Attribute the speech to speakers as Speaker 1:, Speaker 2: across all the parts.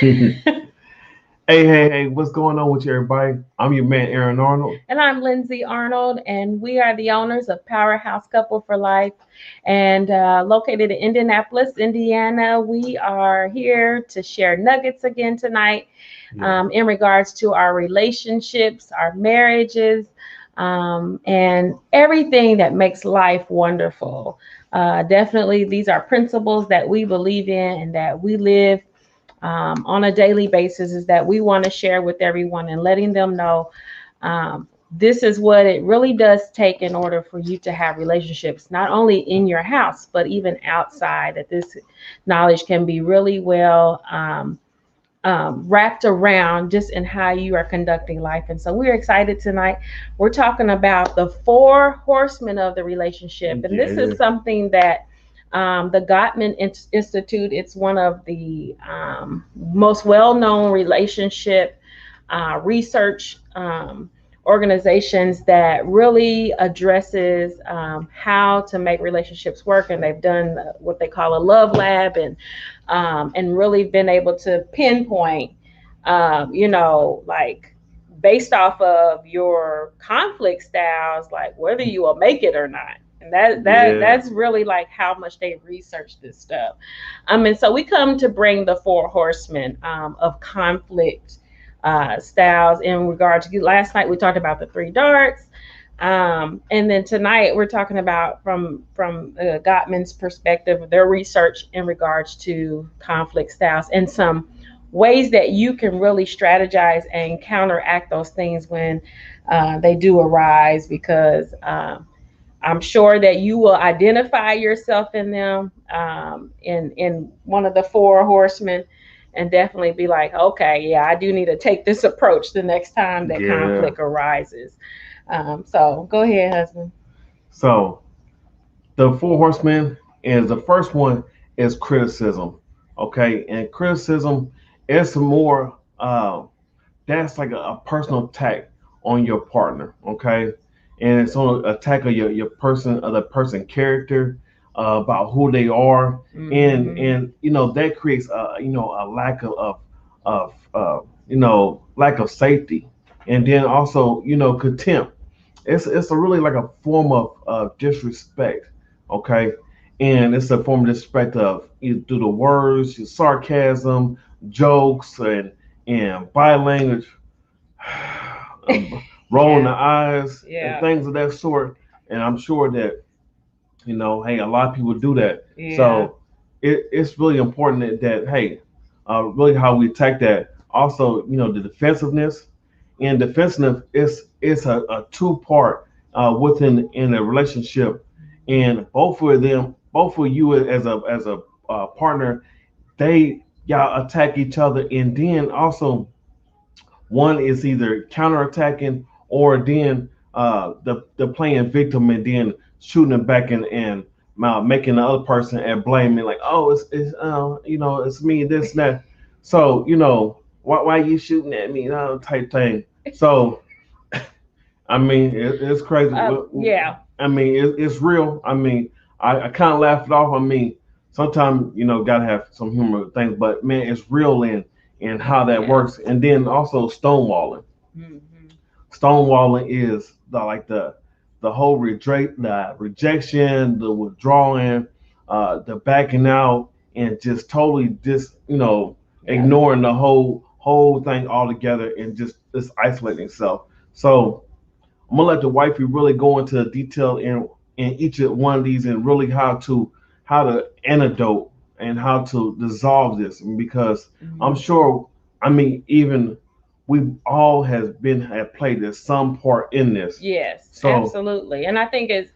Speaker 1: Hey, what's going on with you, everybody? I'm your man, Aaron Arnold.
Speaker 2: And I'm Lindsay Arnold, and we are the owners of Powerhouse Couple for Life, and located in Indianapolis, Indiana. We are here to share nuggets again tonight
Speaker 1: Yeah,
Speaker 2: in regards to our relationships, our marriages, and everything that makes life wonderful. Definitely, these are principles that we believe in and that we live on a daily basis, is that we want to share with everyone and letting them know this is what it really does take in order for you to have relationships, not only in your house, but even outside. That this knowledge can be really well wrapped around just in how you are conducting life. And so we're excited tonight. We're talking about the four horsemen of the relationship. And this
Speaker 1: yeah,
Speaker 2: is something that the Gottman Institute, it's one of the most well-known relationship research organizations that really addresses how to make relationships work. And they've done what they call a love lab, and really been able to pinpoint, like based off of your conflict styles, like whether you will make it or not. And
Speaker 1: yeah,
Speaker 2: that's really like how much they researched this stuff. And so we come to bring the four horsemen of conflict styles in regard to. Last night we talked about the three darts, and then tonight we're talking about from Gottman's perspective, their research in regards to conflict styles and some ways that you can really strategize and counteract those things when they do arise. Because I'm sure that you will identify yourself in them, in one of the four horsemen, and definitely be like, okay, yeah, I do need to take this approach the next time that
Speaker 1: yeah.
Speaker 2: conflict arises. So go ahead, husband.
Speaker 1: So the four horsemen is the first one is criticism. Okay, and criticism is more that's like a personal attack on your partner. Okay, and it's on an attack of your person of the person character, about who they are,
Speaker 2: Mm-hmm.
Speaker 1: and that creates a lack of lack of safety, and then also contempt. It's a really like a form of disrespect. Okay, and it's a form of disrespect of through the words, your sarcasm, jokes, and body language, rolling the
Speaker 2: Yeah,
Speaker 1: eyes and
Speaker 2: yeah,
Speaker 1: things of that sort. And I'm sure that hey, a lot of people do that.
Speaker 2: yeah,
Speaker 1: So it's really important that hey, really how we attack that. Also, the defensiveness, and defensiveness is a two part within in a relationship, and both of you as a partner, they y'all attack each other, and then also one is either counterattacking or then the playing victim and then shooting it back and making the other person and blaming like, oh, it's me, this and that. So why you shooting at me, type thing. So I mean it's crazy.
Speaker 2: yeah,
Speaker 1: I mean it's real. I mean I kind of laugh it off. I mean sometimes gotta have some humor with things, but man, it's real in how that
Speaker 2: yeah.
Speaker 1: works. And then also stonewalling.
Speaker 2: Mm-hmm.
Speaker 1: Stonewalling is the whole the rejection, the withdrawing, the backing out, and just totally just
Speaker 2: Yep.
Speaker 1: ignoring the whole thing altogether and just isolating itself. So I'm gonna let the wifey really go into detail in each of one of these and really how to antidote and how to dissolve this, because I'm
Speaker 2: Mm-hmm.
Speaker 1: sure, I mean, even we all have played this some part in this.
Speaker 2: Yes,
Speaker 1: So
Speaker 2: absolutely. And I think it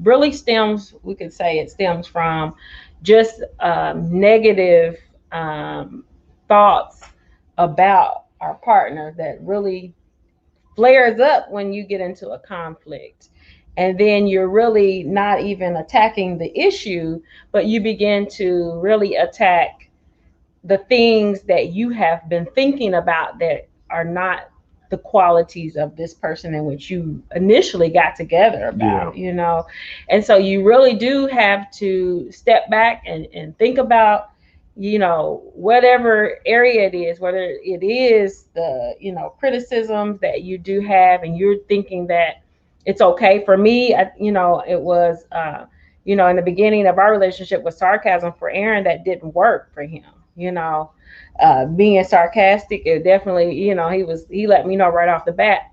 Speaker 2: really stems. We could say it stems from just negative thoughts about our partner that really flares up when you get into a conflict. And then you're really not even attacking the issue, but you begin to really attack the things that you have been thinking about that are not the qualities of this person in which you initially got together
Speaker 1: yeah,
Speaker 2: about. And so you really do have to step back and think about whatever area it is, whether it is the, criticisms that you do have, and you're thinking that it's okay. For me, it was, in the beginning of our relationship with sarcasm for Aaron, that didn't work for him. Being sarcastic, it definitely, he let me know right off the bat,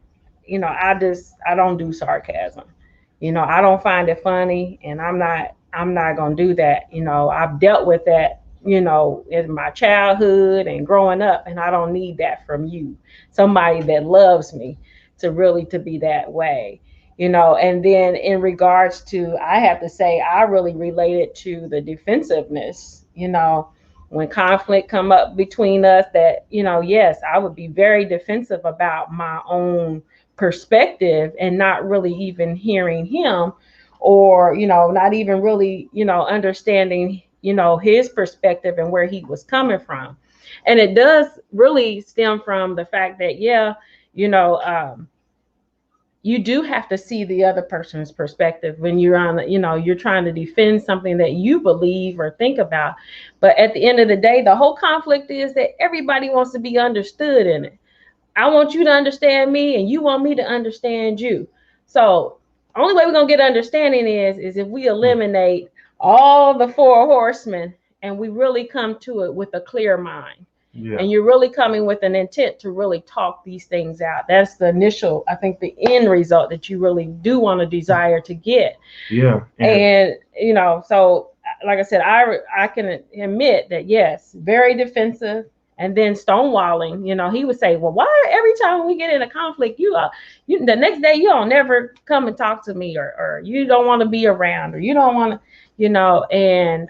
Speaker 2: I don't do sarcasm. I don't find it funny, and I'm not gonna do that. I've dealt with that, in my childhood and growing up, and I don't need that from you, somebody that loves me, to be that way. And then in regards to, I have to say, I really related to the defensiveness. When conflict come up between us, that, yes, I would be very defensive about my own perspective, and not really even hearing him, or not even really understanding his perspective and where he was coming from. And it does really stem from the fact that, yeah, you know um, you do have to see the other person's perspective when you're you're trying to defend something that you believe or think about. But at the end of the day, the whole conflict is that everybody wants to be understood in it. I want you to understand me, and you want me to understand you. So only way we're gonna get understanding is if we eliminate all the four horsemen, and we really come to it with a clear mind.
Speaker 1: Yeah.
Speaker 2: And you're really coming with an intent to really talk these things out. That's the initial, I think, the end result that you really do want to desire to get.
Speaker 1: Yeah.
Speaker 2: And so like I said, I can admit that, yes, very defensive. And then stonewalling, he would say, well, why every time we get in a conflict, you the next day you don't never come and talk to me, or you don't want to be around, or you don't want to, and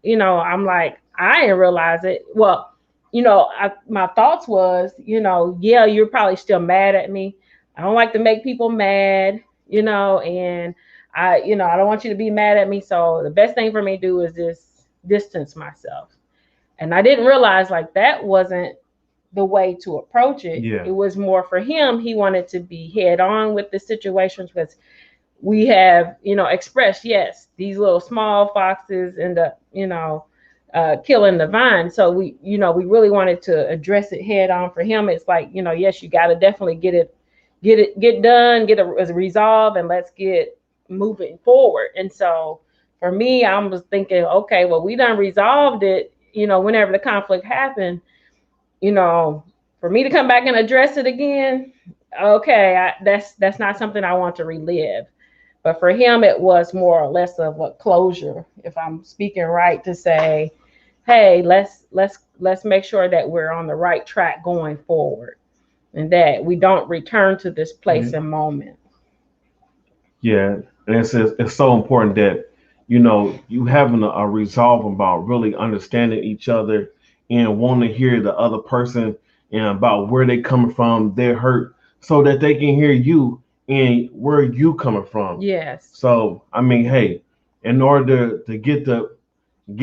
Speaker 2: I'm like, I didn't realize it. Well, my thoughts was, yeah, you're probably still mad at me. I don't like to make people mad, and I don't want you to be mad at me. So the best thing for me to do is just distance myself. And I didn't realize, like, that wasn't the way to approach it.
Speaker 1: Yeah.
Speaker 2: It was more for him. He wanted to be head on with the situations, because we have, expressed, yes, these little small foxes end up, killing the vine. So we really wanted to address it head on. For him, it's like, yes, you got to definitely get done, get a resolve, and let's get moving forward. And so for me, I was thinking, okay, well, we done resolved it. Whenever the conflict happened, for me to come back and address it again, okay, that's not something I want to relive. But for him, it was more or less of a closure, if I'm speaking right, to say, hey, let's make sure that we're on the right track going forward, and that we don't return to this place and moment.
Speaker 1: Yeah, and it's so important that you having a resolve about really understanding each other and wanting to hear the other person and about where they coming from, their hurt, so that they can hear you and where you coming from.
Speaker 2: Yes.
Speaker 1: So I mean, hey, in order to get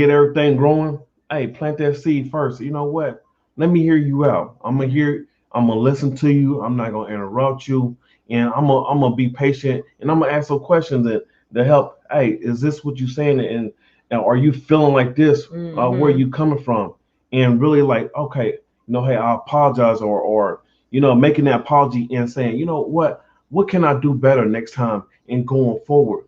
Speaker 1: everything growing, hey, plant that seed first. You know what? Let me hear you out. I'm gonna listen to you. I'm not gonna interrupt you, and I'm gonna be patient, and I'm gonna ask some questions that help. Hey, is this what you're saying? And are you feeling like this? Where
Speaker 2: Mm-hmm.
Speaker 1: you coming from? And really, like, okay, hey, I apologize, or making that apology and saying, you know what can I do better next time and going forward?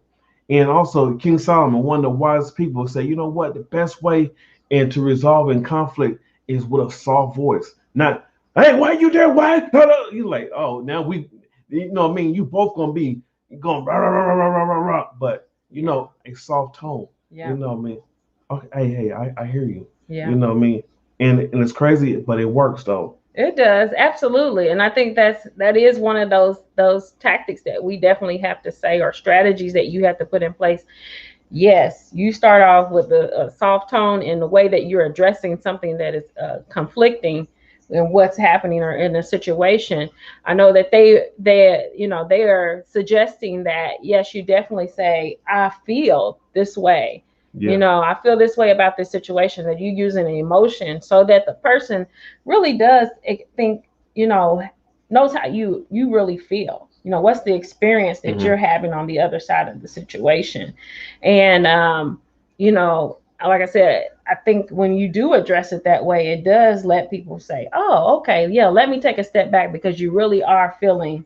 Speaker 1: And also, King Solomon, one of the wisest people, say, you know what, the best way and to resolving conflict is with a soft voice, not, hey, why you there? Why? You like, oh, now what I mean, you both gonna be going rah, rah, rah, rah, rah, rah, rah, but
Speaker 2: Yeah.
Speaker 1: a soft tone.
Speaker 2: Yeah.
Speaker 1: What I mean? Okay, hey, I hear you.
Speaker 2: Yeah.
Speaker 1: What I mean? And it's crazy, but it works though.
Speaker 2: It does, absolutely. And I think that is one of those tactics that we definitely have to say, or strategies that you have to put in place. Yes, you start off with a soft tone in the way that you're addressing something that is conflicting in what's happening or in a situation. I know that they are suggesting that, yes, you definitely say, I feel this way.
Speaker 1: Yeah.
Speaker 2: I feel this way about this situation, that you using an emotion, so that the person really does think, knows how you really feel. What's the experience that
Speaker 1: Hmm.
Speaker 2: you're having on the other side of the situation. And like I said, I think when you do address it that way, it does let people say, "Oh, okay, yeah, let me take a step back because you really are feeling,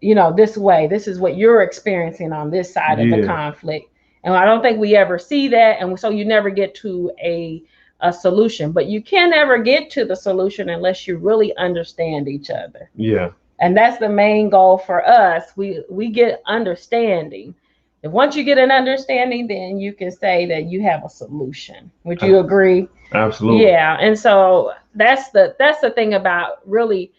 Speaker 2: this way. This is what you're experiencing on this side of the
Speaker 1: Yeah,
Speaker 2: conflict." And I don't think we ever see that, and so you never get to a solution. But you can never get to the solution unless you really understand each other,
Speaker 1: yeah,
Speaker 2: and that's the main goal for us. We get understanding. And once you get an understanding, then you can say that you have a solution. Would you
Speaker 1: a-
Speaker 2: agree?
Speaker 1: absolutely.
Speaker 2: Yeah, and so that's the thing about really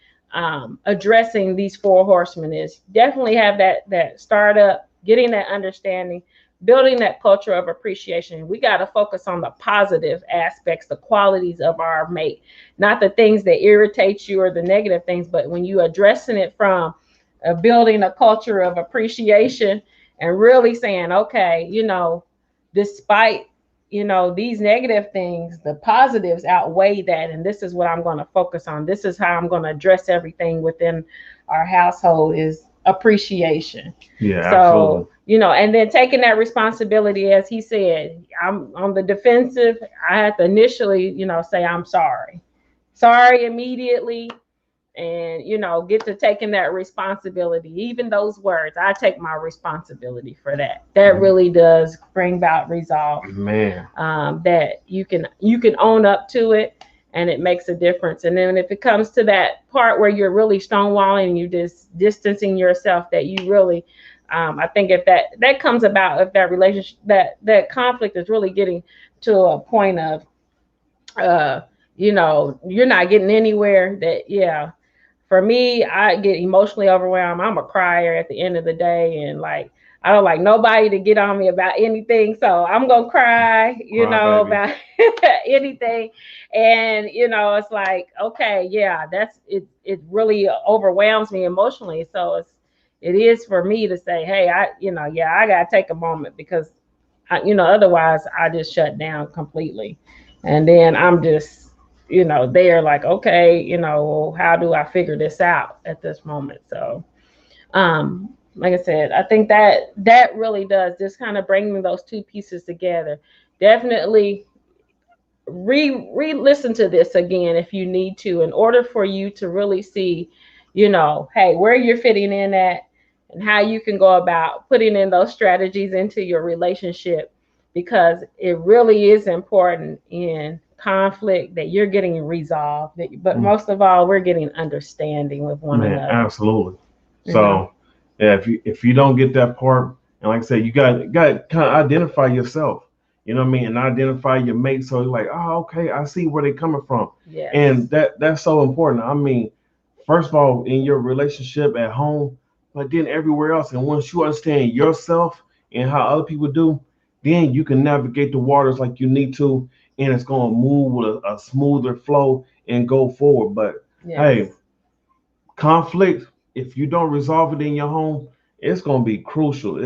Speaker 2: addressing these four horsemen is definitely have that startup, getting that understanding, building that culture of appreciation. We got to focus on the positive aspects, the qualities of our mate, not the things that irritate you or the negative things, but when you addressing it from building a culture of appreciation and really saying, okay, despite these negative things, the positives outweigh that, and this is what I'm going to focus on. This is how I'm going to address everything within our household is appreciation.
Speaker 1: Yeah, absolutely.
Speaker 2: So and then taking that responsibility, as he said, I'm on the defensive. I had to initially say I'm sorry immediately, and get to taking that responsibility. Even those words, I take my responsibility for that. That really does bring about resolve.
Speaker 1: Man,
Speaker 2: That you can own up to it, and it makes a difference. And then if it comes to that part where you're really stonewalling and you just distancing yourself, that you really I think if that comes about, if that relationship, that conflict is really getting to a point of uh you're not getting anywhere, that yeah, for me, I get emotionally overwhelmed. I'm a crier at the end of the day, and like I don't like nobody to get on me about anything, so I'm gonna cry,
Speaker 1: cry baby.
Speaker 2: about anything. And it's like, okay, yeah, that's it. It really overwhelms me emotionally. So it is for me to say, hey, yeah, I gotta take a moment because otherwise I just shut down completely. And then I'm just, they're like, okay, well, how do I figure this out at this moment? So, like I said, I think that really does just kind of bring those two pieces together. Definitely re-listen to this again if you need to, in order for you to really see, hey, where you're fitting in at, and how you can go about putting in those strategies into your relationship, because it really is important in conflict that you're getting resolved, but
Speaker 1: Mm,
Speaker 2: most of all, we're getting understanding with one
Speaker 1: man,
Speaker 2: another.
Speaker 1: absolutely.
Speaker 2: you know
Speaker 1: So, yeah, if you don't get that part, and like I said, you got to kind of identify yourself. You know what I mean, and identify your mate. So you're like, oh, okay, I see where they're coming from, and
Speaker 2: yes.
Speaker 1: that's so important. I mean, first of all, in your relationship at home, but then everywhere else. And once you understand yourself and how other people do, then you can navigate the waters like you need to, and it's going to move with a smoother flow and go forward. But hey,
Speaker 2: Yes.
Speaker 1: conflict, if you don't resolve it in your home, it's gonna be crucial.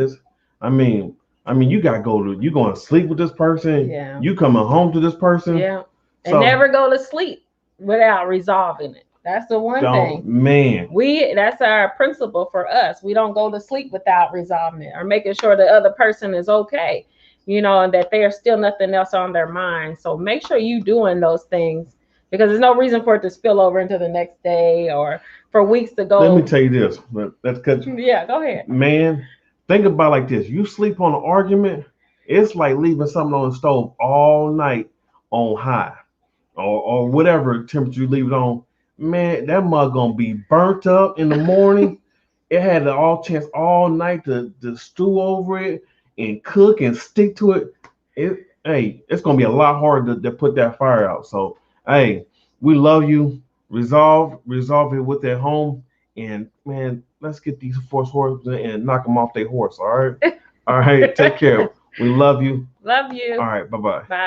Speaker 1: I mean, you gotta you going to sleep with this person,
Speaker 2: Yeah.
Speaker 1: you coming home to this person.
Speaker 2: Yeah. And
Speaker 1: So,
Speaker 2: never go to sleep without resolving it. That's the one
Speaker 1: don't
Speaker 2: thing.
Speaker 1: man,
Speaker 2: That's our principle for us. We don't go to sleep without resolving it or making sure the other person is okay, and that there's still nothing else on their mind. So make sure you doing those things, because there's no reason for it to spill over into the next day or for weeks to
Speaker 1: let me
Speaker 2: go.
Speaker 1: tell you this. That's cause
Speaker 2: Yeah, go ahead.
Speaker 1: man, think about it like this. You sleep on an argument, it's like leaving something on the stove all night on high. Or whatever temperature you leave it on, man, that mug gonna be burnt up in the morning. It had the all chance all night to stew over it and cook and stick to it. Hey, it's gonna be a lot harder to put that fire out. So, hey, we love you. Resolve it with at home, and man, let's get these force horses and knock them off their horse. All right, all right. Take care. We love you.
Speaker 2: Love you.
Speaker 1: All right, bye bye.
Speaker 2: Bye.